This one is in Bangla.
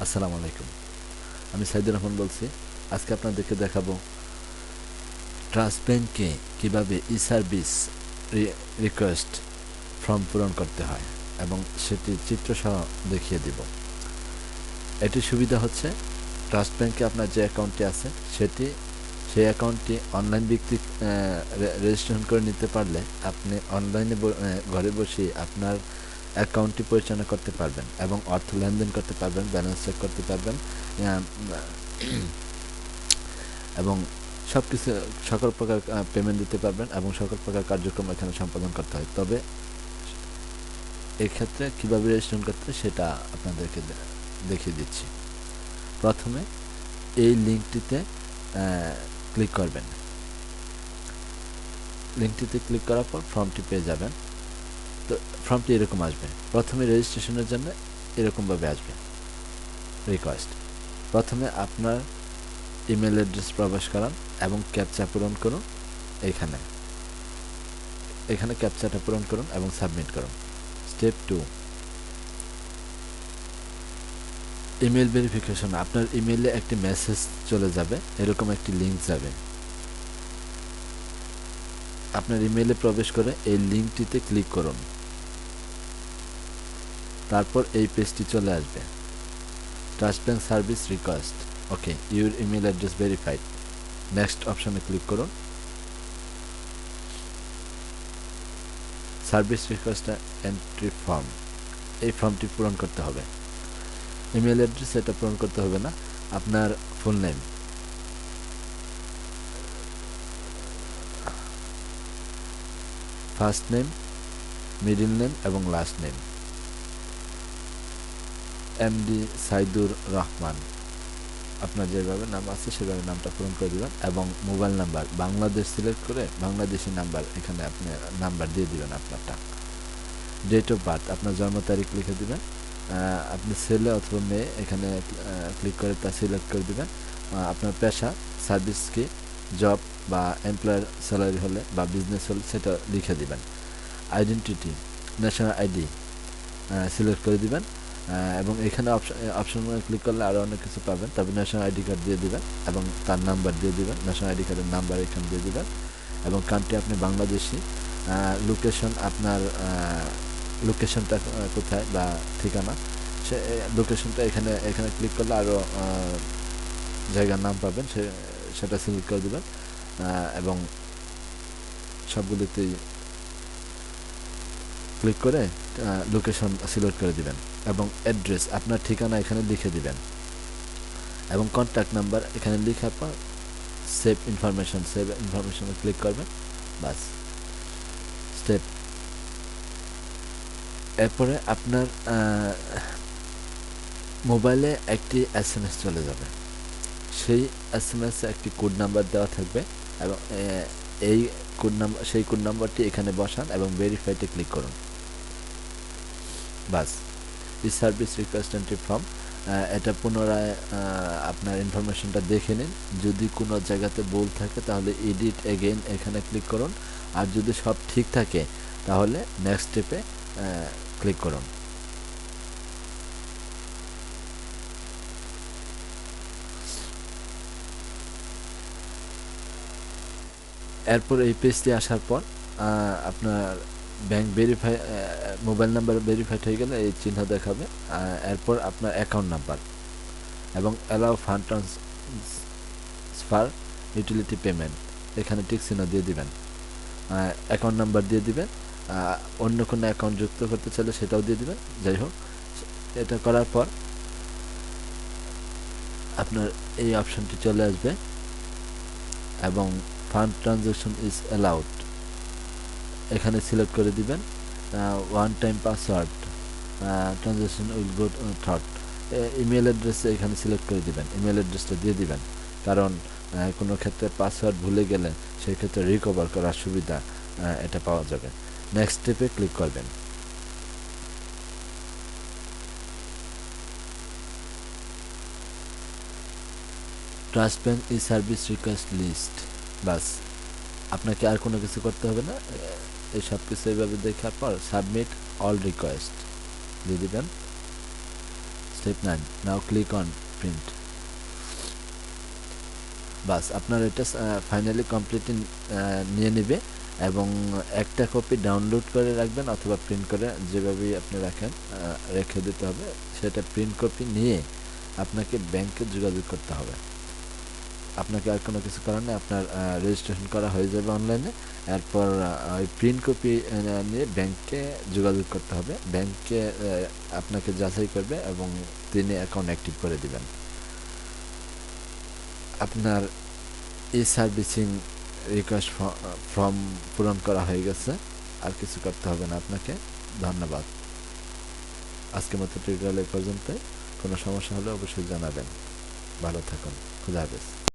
আসসালামু আলাইকুম। আমি সাইদুর রহমান বলছি। আজকে আপনাদেরকে দেখাবো ট্রাস্ট ব্যাংকে কীভাবে ই-সার্ভিস রিকোয়েস্ট ফর্ম পূরণ করতে হয় এবং সেটি চিত্রসহ দেখিয়ে দিব। এটির সুবিধা হচ্ছে ট্রাস্ট ব্যাংকে আপনার যে অ্যাকাউন্টটি আছে সেই অ্যাকাউন্টটি অনলাইন ভিত্তিক রেজিস্ট্রেশন করে নিতে পারলে আপনি অনলাইনে ঘরে বসে আপনার অ্যাকাউন্টটি পরিচালনা করতে পারবেন এবং অর্থ লেনদেন করতে পারবেন, ব্যালেন্স চেক করতে পারবেন এবং সব কিছু সকল প্রকার পেমেন্ট দিতে পারবেন এবং সকল প্রকার কার্যক্রম এখানে সম্পাদন করতে হয়। তবে এক্ষেত্রে কীভাবে রেজিস্ট্রেশন করতে সেটা আপনাদেরকে দেখিয়ে দিচ্ছি। প্রথমে এই লিঙ্কটিতে ক্লিক করবেন। লিঙ্কটিতে ক্লিক করার পর ফর্মটি পেয়ে যাবেন। তো ফর্মটি এরকম আসবে। প্রথমে রেজিস্ট্রেশনের জন্য এরকমভাবে আসবে রিকোয়েস্ট। প্রথমে আপনার ইমেল অ্যাড্রেস প্রবেশ করান এবং ক্যাপচা পূরণ করুন। এখানে ক্যাপচাটা পূরণ করুন এবং সাবমিট করুন। Step 2, email verification. আপনার ইমেলে একটি মেসেজ চলে যাবে, এরকম একটি লিঙ্ক যাবে। আপনার ইমেলে প্রবেশ করে এই লিঙ্কটিতে ক্লিক করুন। তারপর এই পেজটি চলে আসবে। Trust bank service request, okay, your email address verified. Next অপশনে ক্লিক করুন। সার্ভিস রিকোয়েস্ট এন্ট্রি ফর্ম, এই ফর্মটি পূরণ করতে হবে। ইমেল অ্যাড্রেস এটা পূরণ করতে হবে না। আপনার full name, first name, middle name এবং last name. MD Saidur Rahman, আপনার যেভাবে নাম আছে সেভাবে নামটা পূরণ করে দেবেন এবং মোবাইল নাম্বার বাংলাদেশ সিলেক্ট করে বাংলাদেশি নাম্বার এখানে আপনি নাম্বার দিয়ে দিবেন আপনারটা। ডেট অফ বার্থ, আপনার জন্ম তারিখ লিখে দিবেন। আপনি ছেলে অথবা মেয়ে এখানে ক্লিক করে তা সিলেক্ট করে দিবেন। আপনার পেশা, সার্ভিস কি, জব বা এমপ্লয়ার স্যালারি হলে বা বিজনেস হলে সেটা লিখে দিবেন। আইডেন্টিটি, ন্যাশনাল আইডি সিলেক্ট করে দিবেন এবং এখানে অপশন ক্লিক করলে আরও অনেক কিছু পাবেন। তবে ন্যাশনাল আইডি কার্ড দিয়ে দিবেন এবং তার নাম্বার দিয়ে দিবেন। ন্যাশনাল আইডি কার্ডের নাম্বার এখানে দিয়ে দিবেন এবং কান্ট্রি আপনি বাংলাদেশি। লোকেশন, আপনার লোকেশনটা কোথায় বা ঠিকানা, সে লোকেশনটা এখানে ক্লিক করলে আরও জায়গার নাম পাবেন, সেটা সিলেক্ট করে দেবেন এবং সবগুলিতেই ক্লিক করে লোকেশন সিলেক্ট করে দিবেন এবং অ্যাড্রেস, আপনার ঠিকানা এখানে লিখে দিবেন এবং কন্ট্যাক্ট নাম্বার এখানে লিখার পর সেভ ইনফরমেশনে ক্লিক করবেন। বাস, স্টেপ। এরপরে আপনার মোবাইলে একটি SMS চলে যাবে। সেই SMS একটি কোড নাম্বার দেওয়া থাকবে এবং সেই কোড নাম্বারটি এখানে বসান এবং ভেরিফাইতে ক্লিক করুন। বাস, ই সার্ভিস রিকোয়েস্ট এন্ট্রি ফর্ম। এটা পুনরায় আপনার ইনফরমেশনটা দেখে নিন। যদি কোনো জায়গাতে ভুল থাকে তাহলে এডিট এগেইন এখানে ক্লিক করুন, আর যদি সব ঠিক থাকে তাহলে নেক্সট স্টেপে ক্লিক করুন। এরপর এই পেজটি আসার পর আপনার bank verify, mobile number verified হয়ে গেলে এই চিহ্ন দেখাবে। এরপর আপনার অ্যাকাউন্ট নাম্বার এবং allow fund transfer utility payment, এখানে টিক চিহ্ন দিয়ে দিবেন। অ্যাকাউন্ট নাম্বার দিয়ে দিবেন। অন্য কোনো অ্যাকাউন্ট যুক্ত করতে চাইলে সেটাও দিয়ে দিবেন। যাই হোক, এটা করার পর আপনার এই অপশনটি চলে আসবে এবং ফান্ড ট্রানজ্যাকশন ইজ অ্যালাউড এখানে সিলেক্ট করে দিবেন। One time password, transaction will go through. Email address এখানে সিলেক্ট করে দিবেন, ইমেল অ্যাড্রেসটা দিয়ে দিবেন, কারণ কোনো ক্ষেত্রে পাসওয়ার্ড ভুলে গেলে সেই ক্ষেত্রে রিকভার করার সুবিধা এটা পাওয়া যাবে। নেক্সট স্টেপে ক্লিক করবেন। ট্রাস্ট ব্যাংক ই সার্ভিস রিকোয়েস্ট লিস্ট। বাস, আপনাকে আর কোনো কিছু করতে হবে না। এই সব কিছু এইভাবে দেখার পর সাবমিট অল রিকোয়েস্ট দিয়ে দিবেন। Step 9, now click on print. বাস আপনার এটা ফাইনালি কমপ্লিট নিয়ে নেবে এবং একটা কপি ডাউনলোড করে রাখবেন অথবা প্রিন্ট করে যেভাবেই আপনি রাখেন রেখে দিতে হবে। সেটা প্রিন্ট কপি নিয়ে আপনাকে ব্যাংকে যোগাযোগ করতে হবে। আপনাকে আর কোনো কিছু করার নেই, আপনার রেজিস্ট্রেশন করা হয়ে যাবে অনলাইনে। এরপর ওই প্রিন্ট কপি নিয়ে ব্যাংকে যোগাযোগ করতে হবে। ব্যাংকে আপনাকে যাচাই করবে এবং তিনি অ্যাকাউন্ট অ্যাক্টিভ করে দিবেন। আপনার সার্ভিসিং রিকোয়েস্ট ফর্ম পূরণ করা হয়ে গেছে, আর কিছু করতে হবে না আপনাকে। ধন্যবাদ। আজকের মতো টিউটোরিয়াল এই পর্যন্তই। কোনো সমস্যা হলে অবশ্যই জানাবেন। ভালো থাকুন। খুদা হাফেজ।